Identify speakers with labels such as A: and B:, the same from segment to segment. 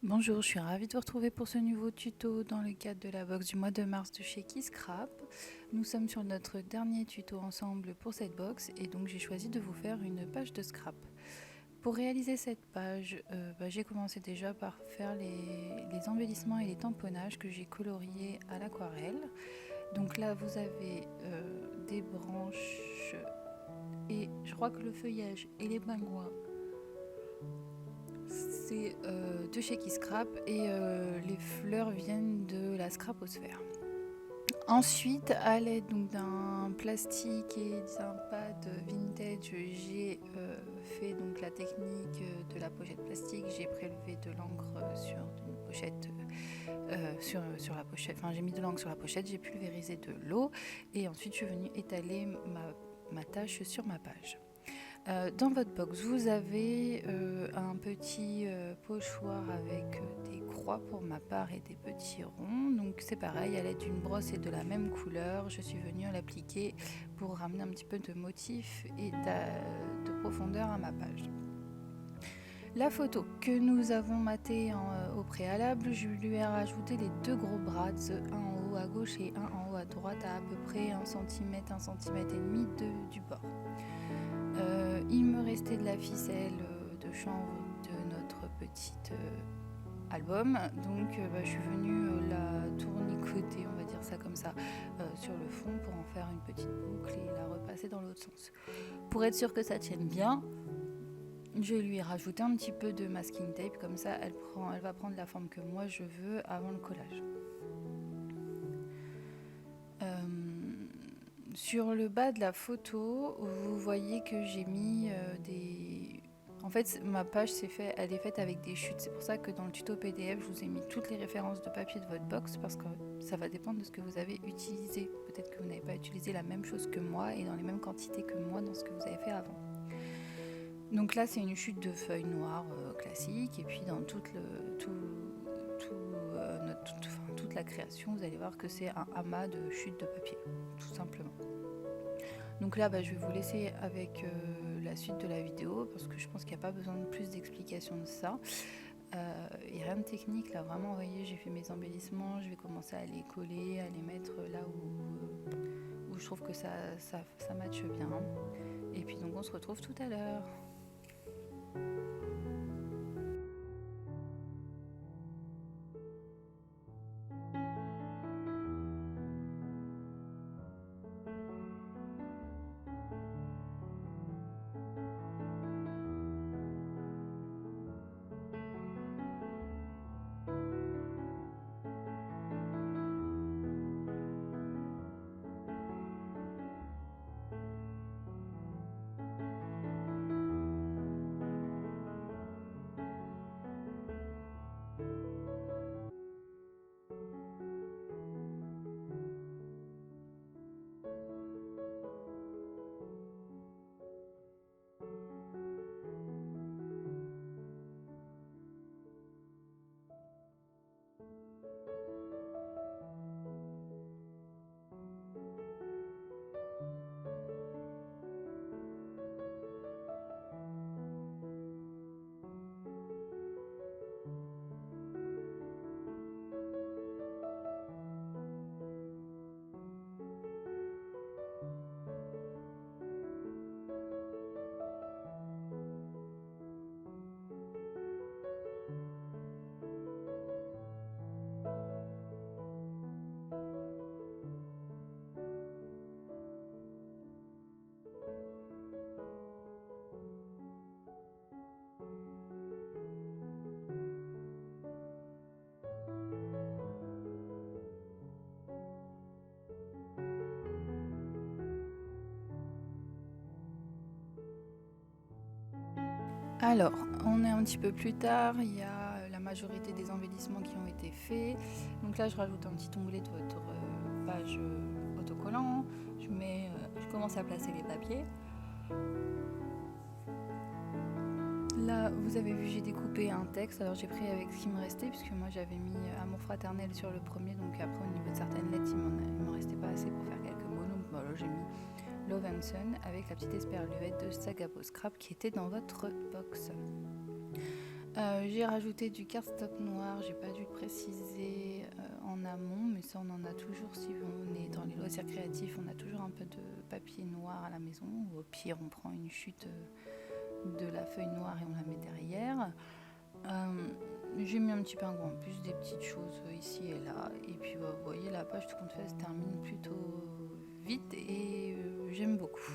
A: Bonjour, je suis ravie de vous retrouver pour ce nouveau tuto dans le cadre de la box du mois de mars de chez Keyscrap. Nous sommes sur notre dernier tuto ensemble pour cette box et donc j'ai choisi de vous faire une page de scrap. Pour réaliser cette page, j'ai commencé déjà par faire les embellissements et les tamponnages que j'ai coloriés à l'aquarelle. Donc là vous avez des branches et je crois que le feuillage et les pingouins c'est de chez Keyscrap et les fleurs viennent de la scraposphère. Ensuite, à l'aide d'un plastique et d'un pad vintage, j'ai fait donc la technique de la pochette plastique. J'ai prélevé de l'encre sur une pochette, sur la pochette. Enfin, j'ai mis de l'encre sur la pochette, j'ai pulvérisé de l'eau et ensuite je suis venue étaler ma tâche sur ma page. Dans votre box, vous avez un petit pochoir avec des croix pour ma part et des petits ronds. Donc c'est pareil, à l'aide d'une brosse et de la même couleur, je suis venue l'appliquer pour ramener un petit peu de motif et de profondeur à ma page. La photo que nous avons matée au préalable, je lui ai rajouté les deux gros brads, un en haut à gauche et un en haut à droite, à peu près 1 cm, 1 cm et demi du bord. Il me restait de la ficelle de chanvre de notre petit album, donc je suis venue la tournicoter, on va dire ça comme ça, sur le fond pour en faire une petite boucle et la repasser dans l'autre sens. Pour être sûr que ça tienne bien, je lui ai rajouté un petit peu de masking tape, comme ça elle va prendre la forme que moi je veux avant le collage. Sur le bas de la photo, vous voyez que j'ai mis des... En fait, ma page elle est faite avec des chutes. C'est pour ça que dans le tuto PDF, je vous ai mis toutes les références de papier de votre box parce que ça va dépendre de ce que vous avez utilisé. Peut-être que vous n'avez pas utilisé la même chose que moi et dans les mêmes quantités que moi dans ce que vous avez fait avant. Donc là, c'est une chute de feuilles noires classique. Et puis dans toute la création, vous allez voir que c'est un amas de chutes de papier, tout simplement. Donc là, je vais vous laisser avec la suite de la vidéo parce que je pense qu'il n'y a pas besoin de plus d'explications de ça. Et rien de technique, là vraiment, vous voyez, j'ai fait mes embellissements, je vais commencer à les coller, à les mettre là où je trouve que ça matche bien. Et puis donc on se retrouve tout à l'heure. Alors, on est un petit peu plus tard, il y a la majorité des embellissements qui ont été faits. Donc là, je rajoute un petit onglet de votre page autocollant. Je commence à placer les papiers. Là, vous avez vu, j'ai découpé un texte. Alors, j'ai pris avec ce qui me restait, puisque moi, j'avais mis amour fraternel sur le premier. Donc après, au niveau de certaines lettres, il m'en restait pas assez pour faire quelques mots. Donc voilà, j'ai mis Love and Sun avec la petite esperluette de Sagabo Scrap qui était dans votre box. J'ai rajouté du cardstock noir, j'ai pas dû le préciser en amont, mais ça on en a toujours si on est dans les loisirs créatifs, on a toujours un peu de papier noir à la maison, ou au pire on prend une chute de la feuille noire et on la met derrière. J'ai mis un petit pingouin en plus, des petites choses ici et là, et puis vous voyez la page tout compte fait se termine plutôt vite et j'aime beaucoup.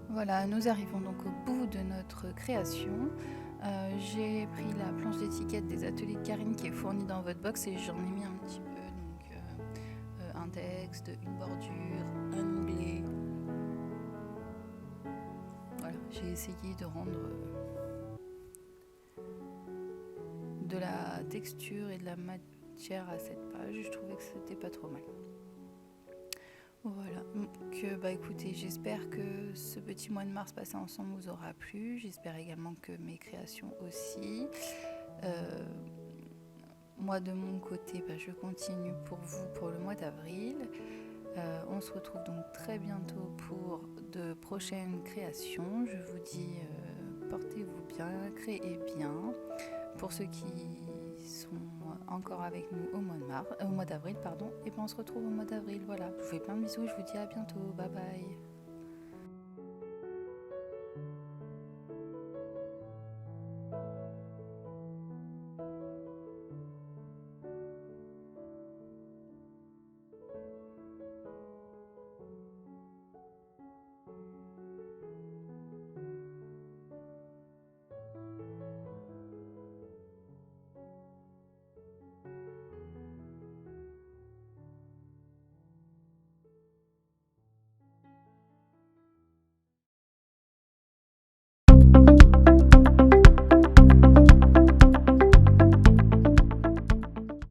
A: Voilà, nous arrivons donc au bout de notre création. J'ai pris la planche d'étiquette des ateliers de Karine qui est fournie dans votre box et j'en ai mis un petit peu, donc un texte, une bordure, un onglet. Voilà, j'ai essayé de rendre de la texture et de la matière à cette page, je trouvais que c'était pas trop mal. Voilà, donc écoutez, j'espère que ce petit mois de mars passé ensemble vous aura plu. J'espère également que mes créations aussi. Moi de mon côté, je continue pour vous pour le mois d'avril. On se retrouve donc très bientôt pour de prochaines créations. Je vous dis portez-vous bien, créez bien. Pour ceux qui sont encore avec nous au mois d'avril, et on se retrouve au mois d'avril. Voilà, je vous fais plein de bisous et je vous dis à bientôt. Bye bye.